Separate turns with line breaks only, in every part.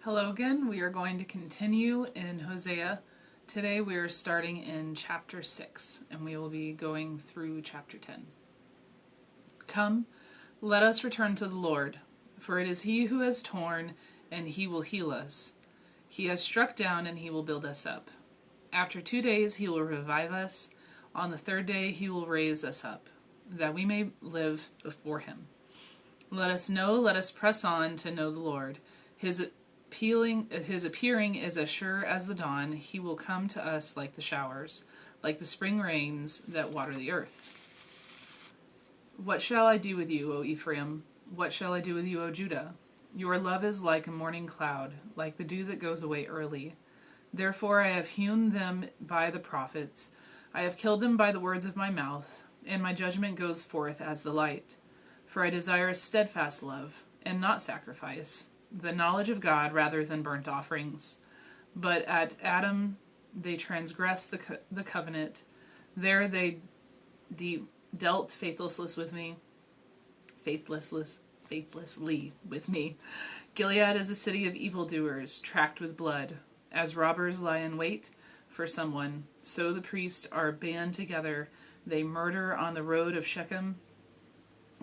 Hello again. We are going to continue in Hosea. Today we are starting in chapter 6 and we will be going through chapter 10. Come, let us return to the Lord, for it is he who has torn and he will heal us. He has struck down and he will build us up. After 2 days he will revive us. On the third day he will raise us up, that we may live before him. Let us press on to know the Lord. His appearing is as sure as the dawn. He will come to us like the showers, like the spring rains that water the earth. What shall I do with you, O Ephraim? What shall I do with you, O Judah? Your love is like a morning cloud, like the dew that goes away early. Therefore I have hewn them by the prophets. I have killed them by the words of my mouth, and my judgment goes forth as the light. For I desire steadfast love, and not sacrifice, the knowledge of God rather than burnt offerings. But at Adam they transgressed the covenant. There they dealt faithlessly with me. Gilead is a city of evildoers, tracked with blood. As robbers lie in wait for someone, so the priests are band together. They murder on the road of Shechem.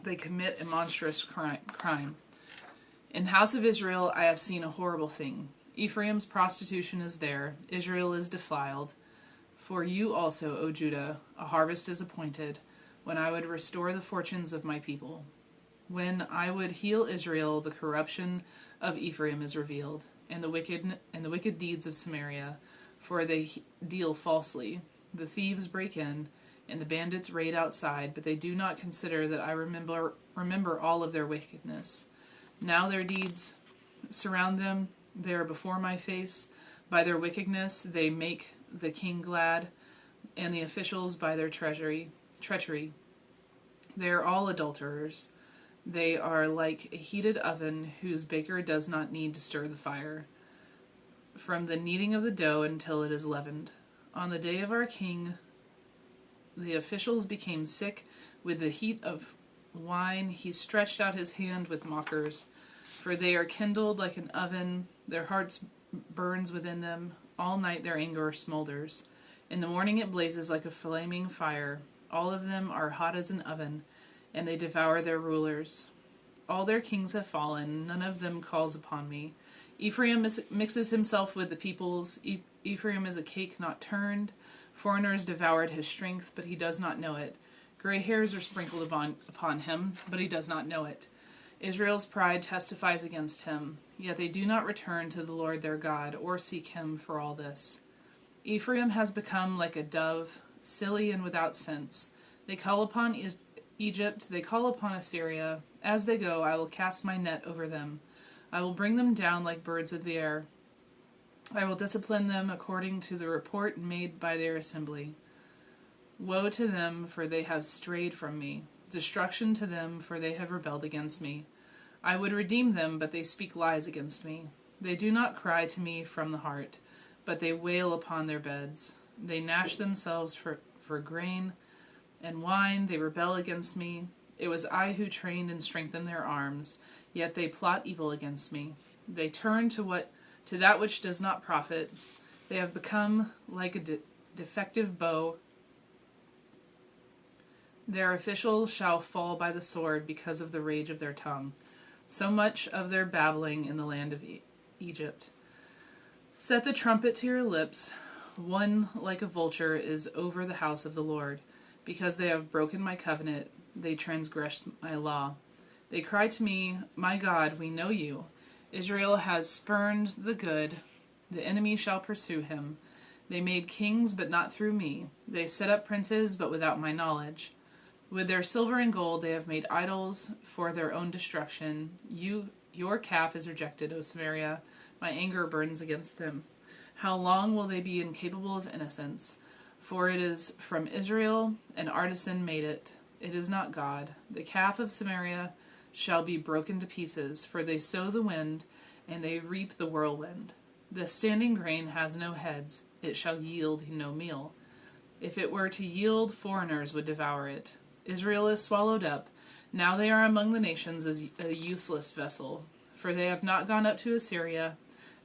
They commit a monstrous crime. In the house of Israel I have seen a horrible thing. Ephraim's prostitution is there. Israel is defiled. For you also, O Judah, a harvest is appointed, when I would restore the fortunes of my people. When I would heal Israel, the corruption of Ephraim is revealed, and the wicked deeds of Samaria, for they deal falsely. The thieves break in, and the bandits raid outside, but they do not consider that I remember all of their wickedness. Now their deeds surround them. They are before my face. By their wickedness they make the king glad, and the officials by their treachery. They are all adulterers. They are like a heated oven whose baker does not need to stir the fire, from the kneading of the dough until it is leavened. On the day of our king, the officials became sick with the heat of wine. He stretched out his hand with mockers, for they are kindled like an oven. Their hearts burns within them. All night their anger smolders. In the morning it blazes like a flaming fire. All of them are hot as an oven, and they devour their rulers. All their kings have fallen. None of them calls upon me. Ephraim mixes himself with the peoples. Ephraim is a cake not turned. Foreigners devoured his strength, but he does not know it. Gray hairs are sprinkled upon him, but he does not know it. Israel's pride testifies against him, yet they do not return to the Lord their God, or seek him for all this. Ephraim has become like a dove, silly and without sense. They call upon Egypt, they call upon Assyria. As they go, I will cast my net over them. I will bring them down like birds of the air. I will discipline them according to the report made by their assembly. Woe to them, for they have strayed from me. Destruction to them, for they have rebelled against me. I would redeem them, but they speak lies against me. They do not cry to me from the heart, but they wail upon their beds. They gnash themselves for grain and wine. They rebel against me. It was I who trained and strengthened their arms, yet they plot evil against me. They turn to that which does not profit. They have become like a defective bow. Their officials shall fall by the sword because of the rage of their tongue. So much of their babbling in the land of Egypt. Set the trumpet to your lips. One like a vulture is over the house of the Lord. Because they have broken my covenant, they transgressed my law. They cry to me, my God, we know you. Israel has spurned the good. The enemy shall pursue him. They made kings, but not through me. They set up princes, but without my knowledge. With their silver and gold they have made idols for their own destruction. Your calf is rejected, O Samaria. My anger burns against them. How long will they be incapable of innocence? For it is from Israel, an artisan made it. It is not God. The calf of Samaria shall be broken to pieces, for they sow the wind, and they reap the whirlwind. The standing grain has no heads. It shall yield no meal. If it were to yield, foreigners would devour it. Israel is swallowed up. Now they are among the nations as a useless vessel. For they have not gone up to Assyria.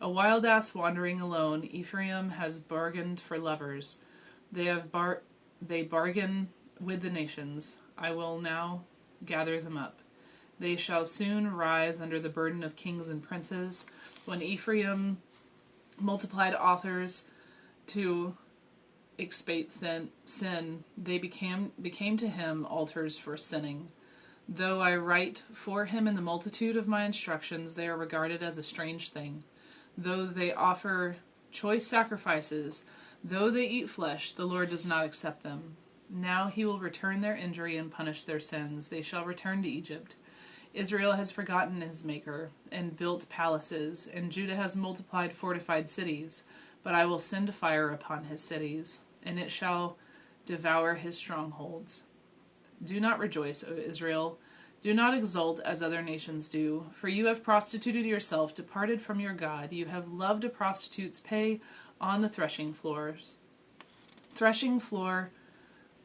A wild ass wandering alone, Ephraim has bargained for lovers. They bargain with the nations. I will now gather them up. They shall soon writhe under the burden of kings and princes. When Ephraim multiplied authors to expiate sin, they became to him altars for sinning. Though I write for him in the multitude of my instructions, they are regarded as a strange thing. Though they offer choice sacrifices, though they eat flesh, the Lord does not accept them. Now he will return their injury and punish their sins. They shall return to Egypt. Israel has forgotten his maker and built palaces, and Judah has multiplied fortified cities. But I will send fire upon his cities, and it shall devour his strongholds. Do not rejoice, O Israel. Do not exult as other nations do, for you have prostituted yourself, departed from your God. You have loved a prostitute's pay on the threshing floors. Threshing floor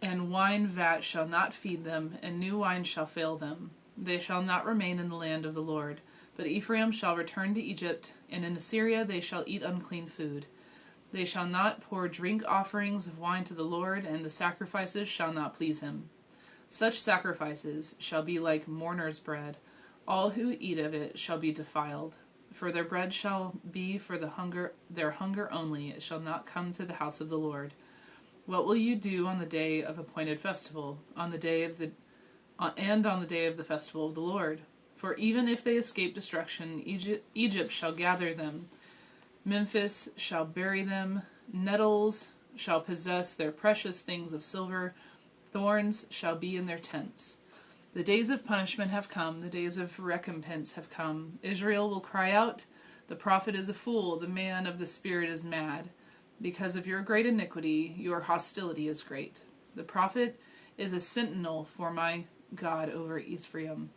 and wine vat shall not feed them, and new wine shall fail them. They shall not remain in the land of the Lord. But Ephraim shall return to Egypt, and in Assyria they shall eat unclean food. They shall not pour drink offerings of wine to the Lord, and the sacrifices shall not please him. Such sacrifices shall be like mourner's bread. All who eat of it shall be defiled. For their bread shall be for their hunger only. It shall not come to the house of the Lord. What will you do on the day of appointed festival, on the day of the festival of the Lord? For even if they escape destruction, Egypt shall gather them. Memphis shall bury them. Nettles shall possess their precious things of silver. Thorns shall be in their tents. The days of punishment have come. The days of recompense have come. Israel will cry out, the prophet is a fool. The man of the spirit is mad. Because of your great iniquity, your hostility is great. The prophet is a sentinel for my God over Ephraim.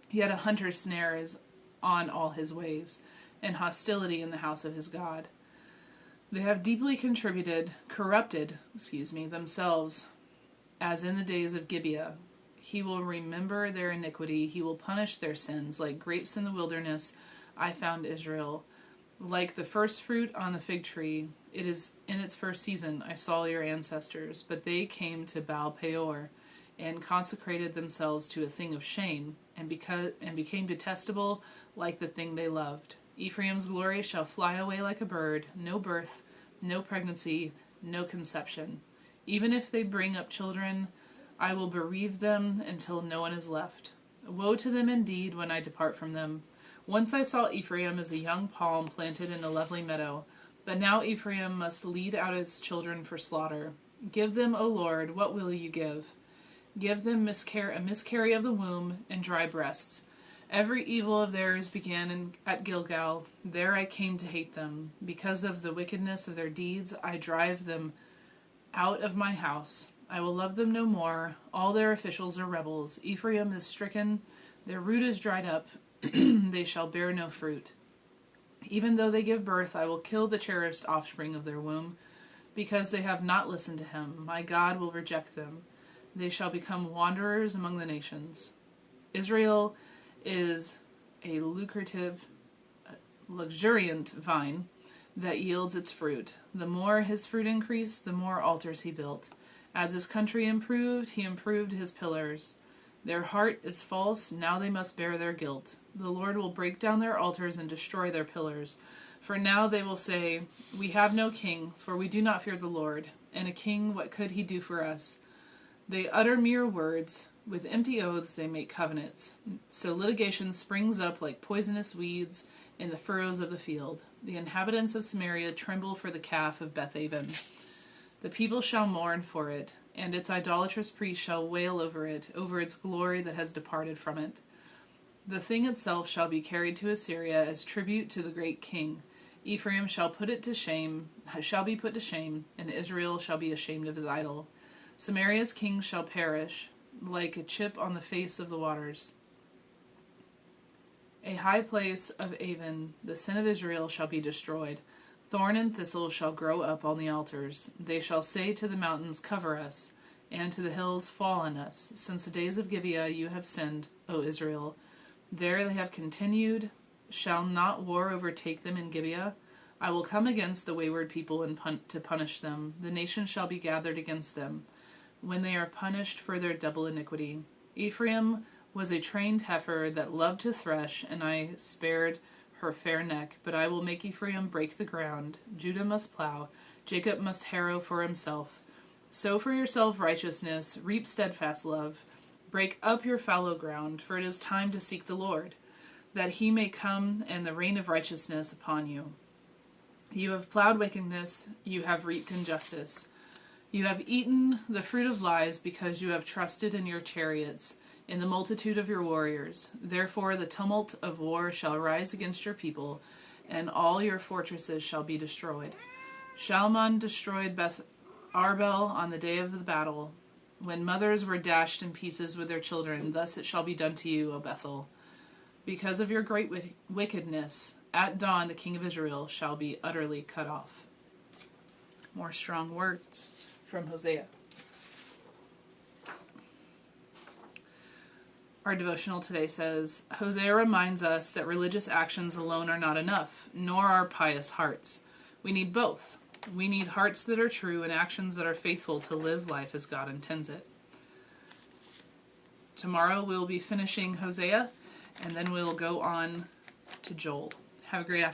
Yet a hunter's snare is on all his ways, and hostility in the house of his God. They have deeply corrupted themselves, as in the days of Gibeah. He will remember their iniquity. He will punish their sins. Like grapes in the wilderness, I found Israel. Like the first fruit on the fig tree, it is in its first season. I saw your ancestors, but they came to Baal Peor and consecrated themselves to a thing of shame, and became detestable like the thing they loved. Ephraim's glory shall fly away like a bird. No birth, no pregnancy, no conception. Even if they bring up children, I will bereave them until no one is left. Woe to them indeed when I depart from them. Once I saw Ephraim as a young palm planted in a lovely meadow, but now Ephraim must lead out his children for slaughter. Give them, O Lord, what will you give? Give them a miscarry of the womb and dry breasts. Every evil of theirs began at Gilgal. There I came to hate them. Because of the wickedness of their deeds, I drive them out of my house. I will love them no more. All their officials are rebels. Ephraim is stricken. Their root is dried up. They shall bear no fruit. Even though they give birth, I will kill the cherished offspring of their womb. Because they have not listened to him, my God will reject them. They shall become wanderers among the nations. Israel is a luxuriant vine that yields its fruit. The more his fruit increased, the more altars he built. As his country improved, he improved his pillars. Their heart is false, now they must bear their guilt. The Lord will break down their altars and destroy their pillars. For now they will say, we have no king, for we do not fear the Lord. And a king, what could he do for us? They utter mere words. With empty oaths they make covenants. So litigation springs up like poisonous weeds in the furrows of the field. The inhabitants of Samaria tremble for the calf of Bethaven. The people shall mourn for it, and its idolatrous priests shall wail over its glory that has departed from it. The thing itself shall be carried to Assyria as tribute to the great king. Ephraim shall be put to shame, and Israel shall be ashamed of his idol. Samaria's king shall perish, like a chip on the face of the waters. A high place of Avon, the sin of Israel, shall be destroyed. Thorn and thistle shall grow up on the altars. They shall say to the mountains, cover us, and to the hills, fall on us. Since the days of Gibeah you have sinned, O Israel. There they have continued Shall not war overtake them in Gibeah? I will come against the wayward people and to punish them. The nations shall be gathered against them, when they are punished for their double iniquity. Ephraim was a trained heifer that loved to thresh, and I spared her fair neck. But I will make Ephraim break the ground. Judah must plow. Jacob must harrow for himself. Sow for yourself righteousness. Reap steadfast love. Break up your fallow ground, for it is time to seek the Lord, that he may come and the reign of righteousness upon you. You have plowed wickedness. You have reaped injustice. You have eaten the fruit of lies because you have trusted in your chariots, in the multitude of your warriors. Therefore the tumult of war shall rise against your people, and all your fortresses shall be destroyed. Shalman destroyed Beth Arbel on the day of the battle, when mothers were dashed in pieces with their children. Thus it shall be done to you, O Bethel. Because of your great wickedness, at dawn the king of Israel shall be utterly cut off. More strong words from Hosea. Our devotional today says, Hosea reminds us that religious actions alone are not enough, nor are pious hearts. We need both. We need hearts that are true and actions that are faithful to live life as God intends it. Tomorrow we'll be finishing Hosea, and then we'll go on to Joel. Have a great afternoon.